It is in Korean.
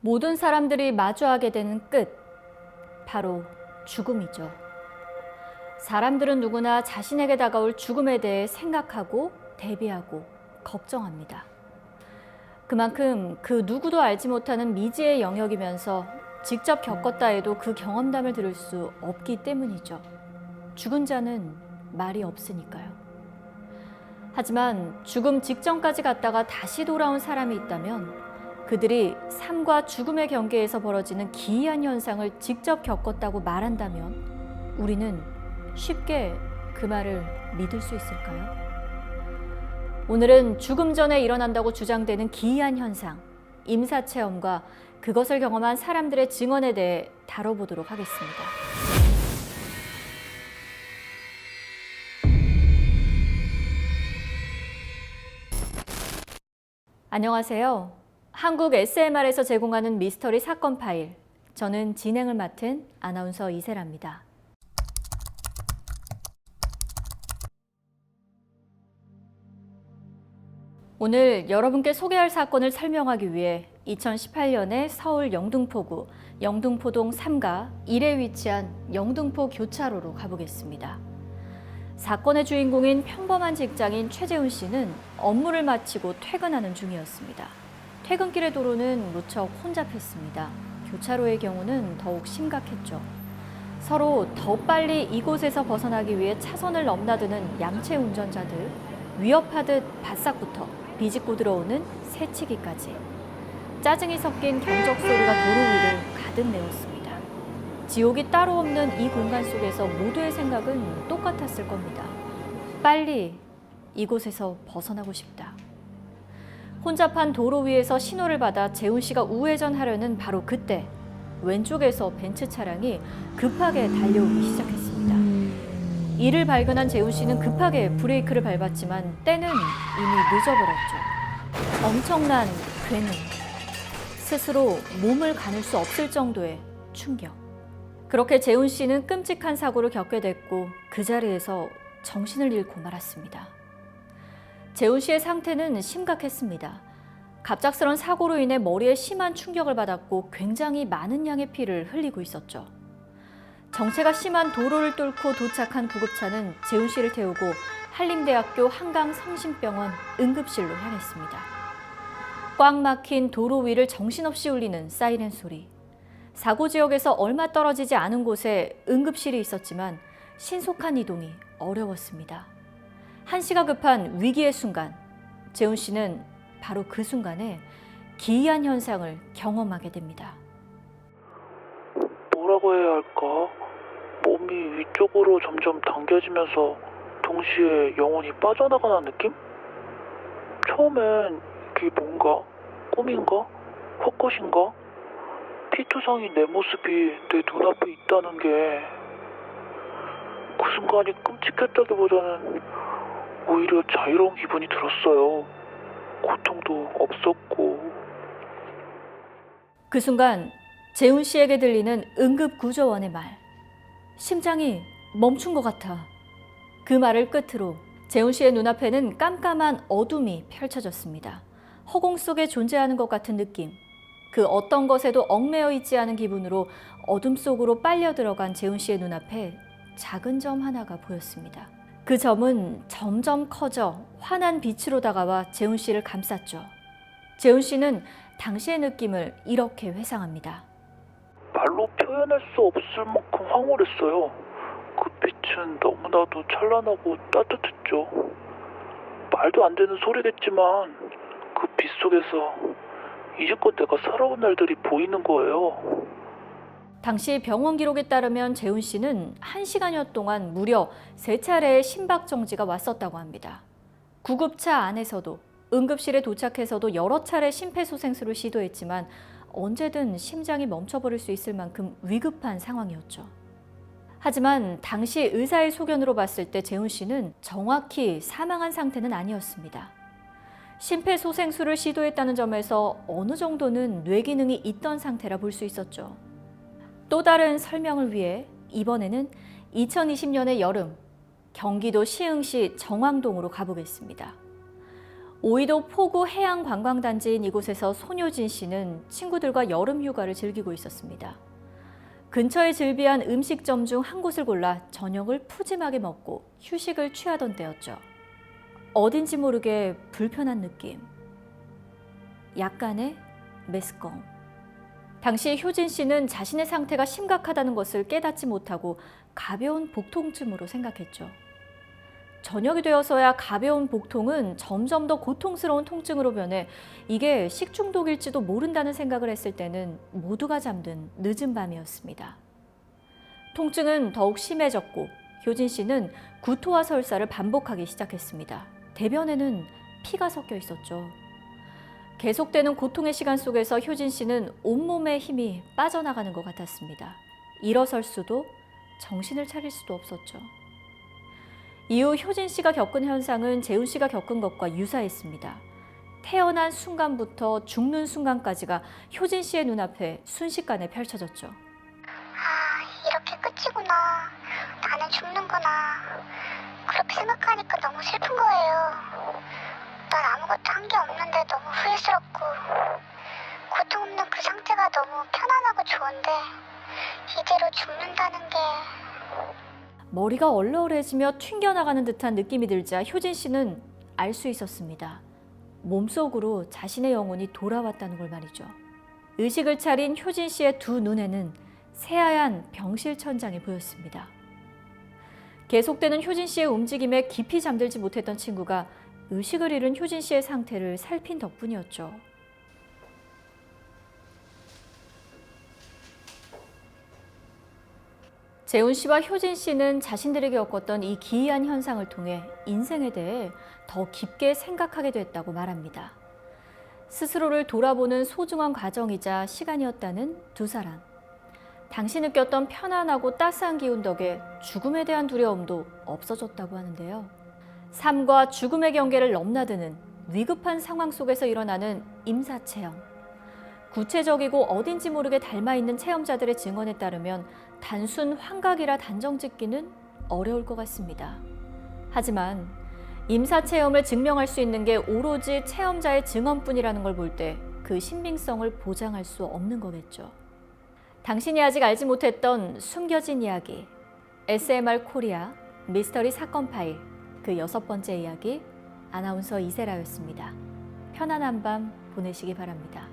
모든 사람들이 마주하게 되는 끝, 바로 죽음이죠. 사람들은 누구나 자신에게 다가올 죽음에 대해 생각하고 대비하고 걱정합니다. 그만큼 그 누구도 알지 못하는 미지의 영역이면서 직접 겪었다 해도 그 경험담을 들을 수 없기 때문이죠. 죽은 자는 말이 없으니까요. 하지만 죽음 직전까지 갔다가 다시 돌아온 사람이 있다면 그들이 삶과 죽음의 경계에서 벌어지는 기이한 현상을 직접 겪었다고 말한다면 우리는 쉽게 그 말을 믿을 수 있을까요? 오늘은 죽음 전에 일어난다고 주장되는 기이한 현상, 임사체험과 그것을 경험한 사람들의 증언에 대해 다뤄보도록 하겠습니다. 안녕하세요. 한국 SMR에서 제공하는 미스터리 사건 파일, 저는 진행을 맡은 아나운서 이세라입니다. 오늘 여러분께 소개할 사건을 설명하기 위해 2018년에 서울 영등포구 영등포동 3가 1에 위치한 영등포 교차로로 가보겠습니다. 사건의 주인공인 평범한 직장인 최재훈 씨는 업무를 마치고 퇴근하는 중이었습니다. 퇴근길의 도로는 무척 혼잡했습니다. 교차로의 경우는 더욱 심각했죠. 서로 더 빨리 이곳에서 벗어나기 위해 차선을 넘나드는 양체 운전자들, 위협하듯 바싹부터 비집고 들어오는 새치기까지. 짜증이 섞인 경적 소리가 도로 위를 가득 메웠습니다. 지옥이 따로 없는 이 공간 속에서 모두의 생각은 똑같았을 겁니다. 빨리 이곳에서 벗어나고 싶다. 혼잡한 도로 위에서 신호를 받아 재훈 씨가 우회전하려는 바로 그때 왼쪽에서 벤츠 차량이 급하게 달려오기 시작했습니다. 이를 발견한 재훈 씨는 급하게 브레이크를 밟았지만 때는 이미 늦어버렸죠. 엄청난 괴능, 스스로 몸을 가눌 수 없을 정도의 충격. 그렇게 재훈 씨는 끔찍한 사고를 겪게 됐고 그 자리에서 정신을 잃고 말았습니다. 재훈 씨의 상태는 심각했습니다. 갑작스런 사고로 인해 머리에 심한 충격을 받았고 굉장히 많은 양의 피를 흘리고 있었죠. 정체가 심한 도로를 뚫고 도착한 구급차는 재훈 씨를 태우고 한림대학교 한강성심병원 응급실로 향했습니다. 꽉 막힌 도로 위를 정신없이 울리는 사이렌 소리. 사고 지역에서 얼마 떨어지지 않은 곳에 응급실이 있었지만 신속한 이동이 어려웠습니다. 한시가 급한 위기의 순간, 재훈 씨는 바로 그 순간에 기이한 현상을 경험하게 됩니다. 뭐라고 해야 할까? 몸이 위쪽으로 점점 당겨지면서 동시에 영혼이 빠져나가는 느낌? 처음엔 이게 뭔가? 꿈인가? 헛것인가? 피투성이 내 모습이 내 눈앞에 있다는 게 그 순간이 끔찍했다기보다는 오히려 자유로운 기분이 들었어요. 고통도 없었고. 그 순간 재훈 씨에게 들리는 응급구조원의 말. 심장이 멈춘 것 같아. 그 말을 끝으로 재훈 씨의 눈앞에는 깜깜한 어둠이 펼쳐졌습니다. 허공 속에 존재하는 것 같은 느낌. 그 어떤 것에도 얽매여 있지 않은 기분으로 어둠 속으로 빨려 들어간 재훈 씨의 눈앞에 작은 점 하나가 보였습니다. 그 점은 점점 커져 환한 빛으로 다가와 재훈 씨를 감쌌죠. 재훈 씨는 당시의 느낌을 이렇게 회상합니다. 말로 표현할 수 없을 만큼 황홀했어요. 그 빛은 너무나도 찬란하고 따뜻했죠. 말도 안 되는 소리겠지만 그 빛 속에서 이제껏 내가 살아온 날들이 보이는 거예요. 당시 병원 기록에 따르면 재훈 씨는 1시간여 동안 무려 3차례의 심박 정지가 왔었다고 합니다. 구급차 안에서도 응급실에 도착해서도 여러 차례 심폐소생술을 시도했지만 언제든 심장이 멈춰버릴 수 있을 만큼 위급한 상황이었죠. 하지만 당시 의사의 소견으로 봤을 때 재훈 씨는 정확히 사망한 상태는 아니었습니다. 심폐소생술을 시도했다는 점에서 어느 정도는 뇌 기능이 있던 상태라 볼 수 있었죠. 또 다른 설명을 위해 이번에는 2020년의 여름 경기도 시흥시 정왕동으로 가보겠습니다. 오이도 포구 해양관광단지인 이곳에서 손효진 씨는 친구들과 여름 휴가를 즐기고 있었습니다. 근처에 즐비한 음식점 중 한 곳을 골라 저녁을 푸짐하게 먹고 휴식을 취하던 때였죠. 어딘지 모르게 불편한 느낌, 약간의 메스꺼움. 당시 효진 씨는 자신의 상태가 심각하다는 것을 깨닫지 못하고 가벼운 복통쯤으로 생각했죠. 저녁이 되어서야 가벼운 복통은 점점 더 고통스러운 통증으로 변해 이게 식중독일지도 모른다는 생각을 했을 때는 모두가 잠든 늦은 밤이었습니다. 통증은 더욱 심해졌고 효진 씨는 구토와 설사를 반복하기 시작했습니다. 대변에는 피가 섞여 있었죠. 계속되는 고통의 시간 속에서 효진 씨는 온몸의 힘이 빠져나가는 것 같았습니다. 일어설 수도 정신을 차릴 수도 없었죠. 이후 효진 씨가 겪은 현상은 재훈 씨가 겪은 것과 유사했습니다. 태어난 순간부터 죽는 순간까지가 효진 씨의 눈앞에 순식간에 펼쳐졌죠. 이렇게 끝이구나. 나는 죽는구나. 그렇게 생각하니까 너무 슬픈 거예요. 난 아무것도 한 게 없는데 너무 후회스럽고 고통 없는 그 상태가 너무 편안하고 좋은데 이대로 죽는다는 게 머리가 얼얼해지며 튕겨나가는 듯한 느낌이 들자 효진 씨는 알 수 있었습니다. 몸속으로 자신의 영혼이 돌아왔다는 걸 말이죠. 의식을 차린 효진 씨의 두 눈에는 새하얀 병실 천장이 보였습니다. 계속되는 효진 씨의 움직임에 깊이 잠들지 못했던 친구가 의식을 잃은 효진 씨의 상태를 살핀 덕분이었죠. 재훈 씨와 효진 씨는 자신들에게 겪었던 이 기이한 현상을 통해 인생에 대해 더 깊게 생각하게 됐다고 말합니다. 스스로를 돌아보는 소중한 과정이자 시간이었다는 두 사람. 당시 느꼈던 편안하고 따스한 기운 덕에 죽음에 대한 두려움도 없어졌다고 하는데요. 삶과 죽음의 경계를 넘나드는 위급한 상황 속에서 일어나는 임사체험. 구체적이고 어딘지 모르게 닮아있는 체험자들의 증언에 따르면 단순 환각이라 단정짓기는 어려울 것 같습니다. 하지만 임사체험을 증명할 수 있는 게 오로지 체험자의 증언뿐이라는 걸 볼 때 그 신빙성을 보장할 수 없는 거겠죠. 당신이 아직 알지 못했던 숨겨진 이야기, SMR 코리아 미스터리 사건 파일 그 6번째 이야기, 아나운서 이세라였습니다. 편안한 밤 보내시기 바랍니다.